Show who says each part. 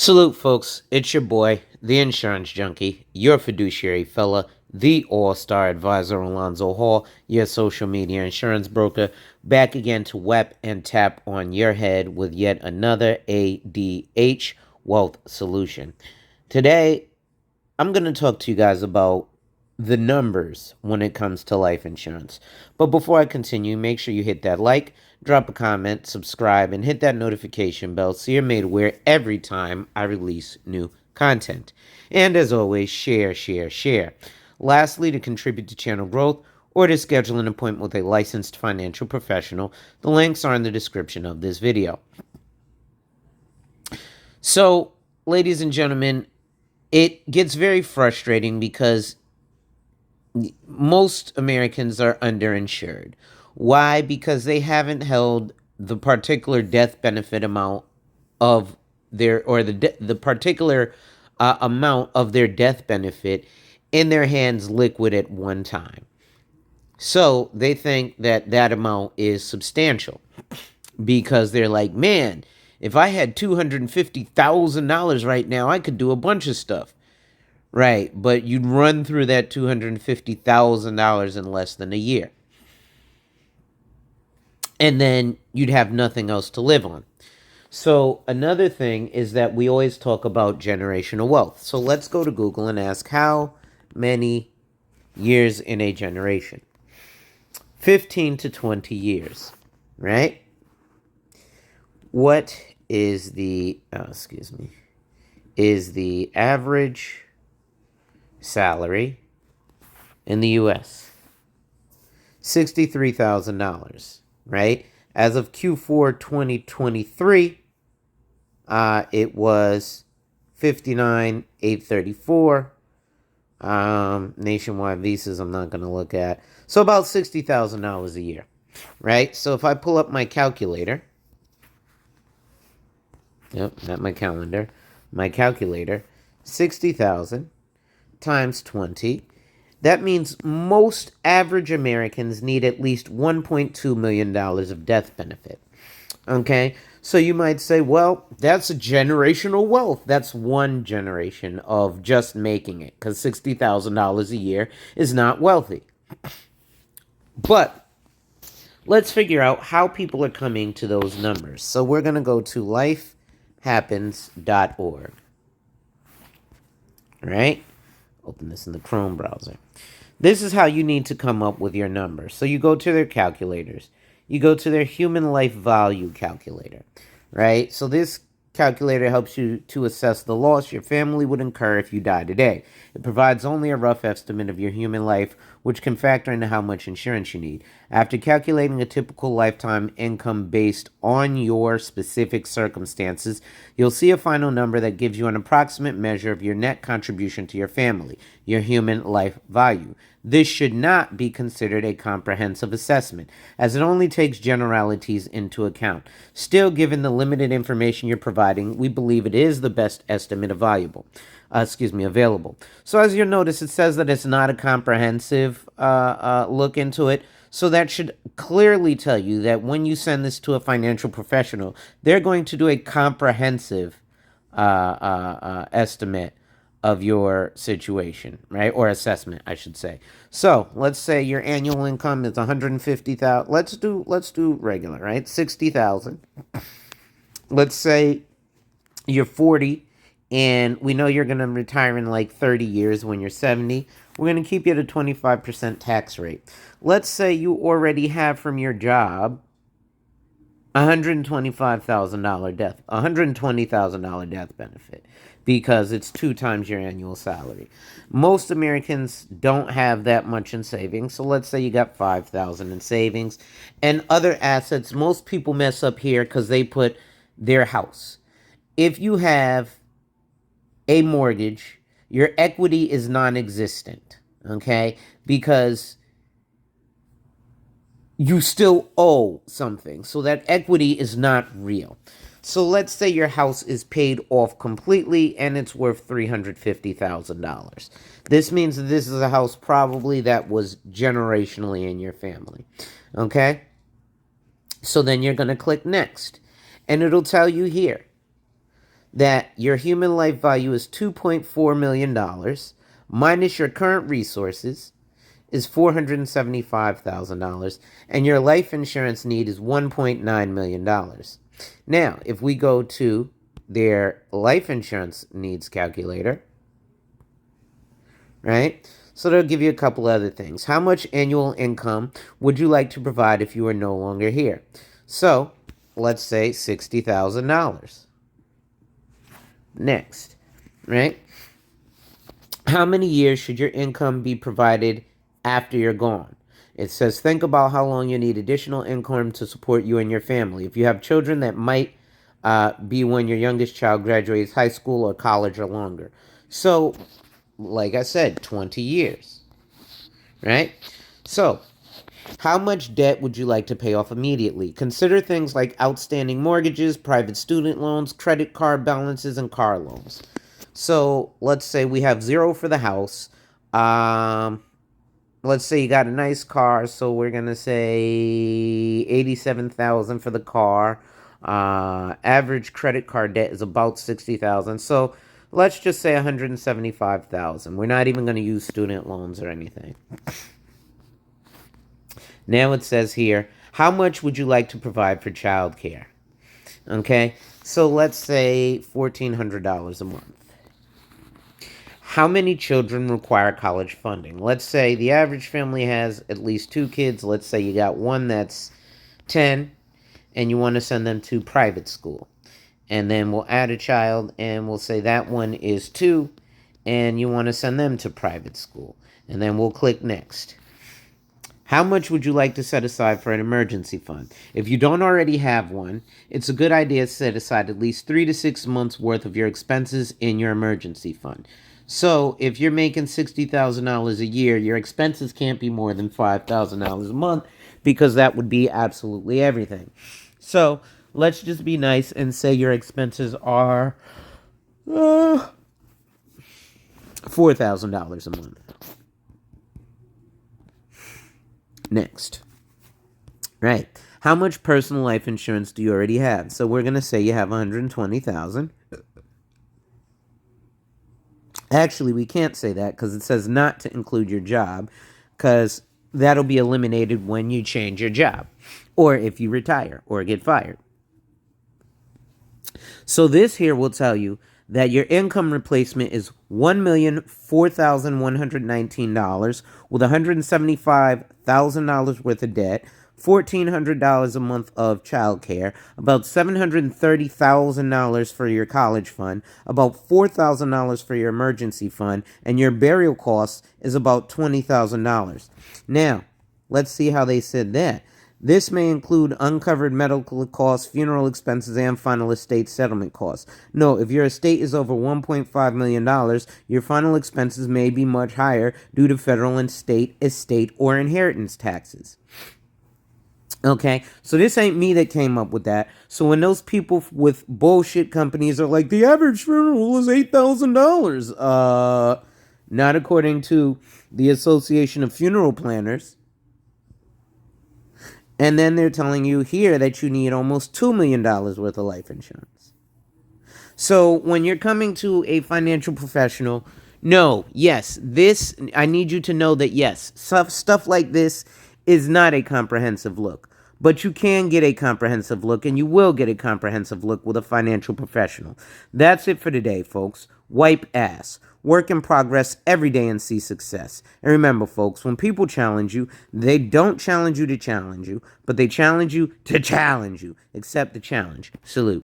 Speaker 1: Salute, folks. It's your boy, the insurance junkie, your fiduciary fella, the all-star advisor Alonzo Hall, your social media insurance broker, back again to whap and tap on your head with yet another ADH wealth solution. Today, I'm going to talk to you guys about the numbers when it comes to life insurance. But before I continue, make sure you hit that like, drop a comment, subscribe, and hit that notification bell so you're made aware every time I release new content. And as always, share, share, share. Lastly, to contribute to channel growth or to schedule an appointment with a licensed financial professional, the links are in the description of this video. So, ladies and gentlemen, it gets very frustrating because most Americans are underinsured. Why? Because they haven't held the particular death benefit amount of their, or the particular amount of their death benefit in their hands liquid at one time. So they think that that amount is substantial because they're like, man, if I had $250,000 right now, I could do a bunch of stuff. Right, but you'd run through that $250,000 in less than a year. And then you'd have nothing else to live on. So another thing is that we always talk about generational wealth. So let's go to Google and ask how many years in a generation. 15 to 20 years, right? What is the, is the average salary in the U.S.? $63,000, right? As of Q4 2023, it was $59,834. Nationwide visas, I'm not going to look at. So about $60,000 a year, right? So if I pull up my calculator, not my calendar, my calculator, 60,000 times 20. That means most average Americans need at least $1.2 million of death benefit. Okay? So you might say, well, that's a generational wealth. That's one generation of just making it, because $60,000 a year is not wealthy. But let's figure out how people are coming to those numbers. So we're going to go to lifehappens.org. Right? Open this in the Chrome browser. This is how you need to come up with your number. So you go to their calculators. You go to their human life value calculator, right? So this calculator helps you to assess the loss your family would incur if you die today. It provides only a rough estimate of your human life, which can factor into how much insurance you need. After calculating a typical lifetime income based on your specific circumstances, you'll see a final number that gives you an approximate measure of your net contribution to your family, your human life value. This should not be considered a comprehensive assessment, as it only takes generalities into account. Still, given the limited information you're providing, we believe it is the best estimate available. So as you'll notice, it says that it's not a comprehensive look into it. So that should clearly tell you that when you send this to a financial professional, they're going to do a comprehensive estimate of your situation, right? Or assessment, I should say. So let's say your annual income is $150,000. Let's do regular, right? $60,000. Let's say you're 40 and we know you're going to retire in like 30 years when you're 70. We're going to keep you at a 25% tax rate. Let's say you already have from your job $120,000 death benefit, because it's 2 times your annual salary. Most Americans don't have that much in savings. So let's say you got $5,000 in savings and other assets. Most people mess up here because they put their house. If you have a mortgage, your equity is non-existent, okay? Because you still owe something. So that equity is not real. So let's say your house is paid off completely and it's worth $350,000. This means that this is a house probably that was generationally in your family. Okay? So then you're going to click next. And it'll tell you here that your human life value is $2.4 million minus your current resources is $475,000, and your life insurance need is $1.9 million. Now, if we go to their life insurance needs calculator, right? So they'll give you a couple other things. How much annual income would you like to provide if you are no longer here? So let's say $60,000. Next, right? How many years should your income be provided after you're gone? It says, think about how long you need additional income to support you and your family. If you have children, that might be when your youngest child graduates high school or college or longer. So, like I said, 20 years, right? So, how much debt would you like to pay off immediately? Consider things like outstanding mortgages, private student loans, credit card balances, and car loans. So let's say we have zero for the house. Let's say you got a nice car, so we're gonna say 87,000 for the car. Average credit card debt is about 60,000. So let's just say 175,000. We're not even gonna use student loans or anything. Now it says here, how much would you like to provide for childcare? Okay, so let's say $1,400 a month. How many children require college funding? Let's say the average family has at least 2 kids. Let's say you got one that's 10 and you want to send them to private school. And then we'll add a child and we'll say that one is 2 and you want to send them to private school. And then we'll click next. How much would you like to set aside for an emergency fund? If you don't already have one, it's a good idea to set aside at least 3 to 6 months worth of your expenses in your emergency fund. So if you're making $60,000 a year, your expenses can't be more than $5,000 a month because that would be absolutely everything. So let's just be nice and say your expenses are $4,000 a month. Next. Right. How much personal life insurance do you already have? So we're going to say you have $120,000. Actually, we can't say that because it says not to include your job because that'll be eliminated when you change your job or if you retire or get fired. So this here will tell you that your income replacement is $1,004,119 with $175,000 worth of debt, $1,400 a month of childcare, about $730,000 for your college fund, about $4,000 for your emergency fund, and your burial cost is about $20,000. Now, let's see how they said that. This may include uncovered medical costs, funeral expenses, and final estate settlement costs. No, if your estate is over $1.5 million, your final expenses may be much higher due to federal and state, estate, or inheritance taxes. Okay, so this ain't me that came up with that. So when those people with bullshit companies are like, the average funeral is $8,000, not according to the Association of Funeral Planners. And then they're telling you here that you need almost $2 million worth of life insurance. So when you're coming to a financial professional, no, yes, this, I need you to know that yes, stuff like this is not a comprehensive look. But you can get a comprehensive look, and you will get a comprehensive look with a financial professional. That's it for today, folks. Wipe ass. Work in progress every day and see success. And remember, folks, when people challenge you, they don't challenge you to challenge you, but they challenge you to challenge you. Accept the challenge. Salute.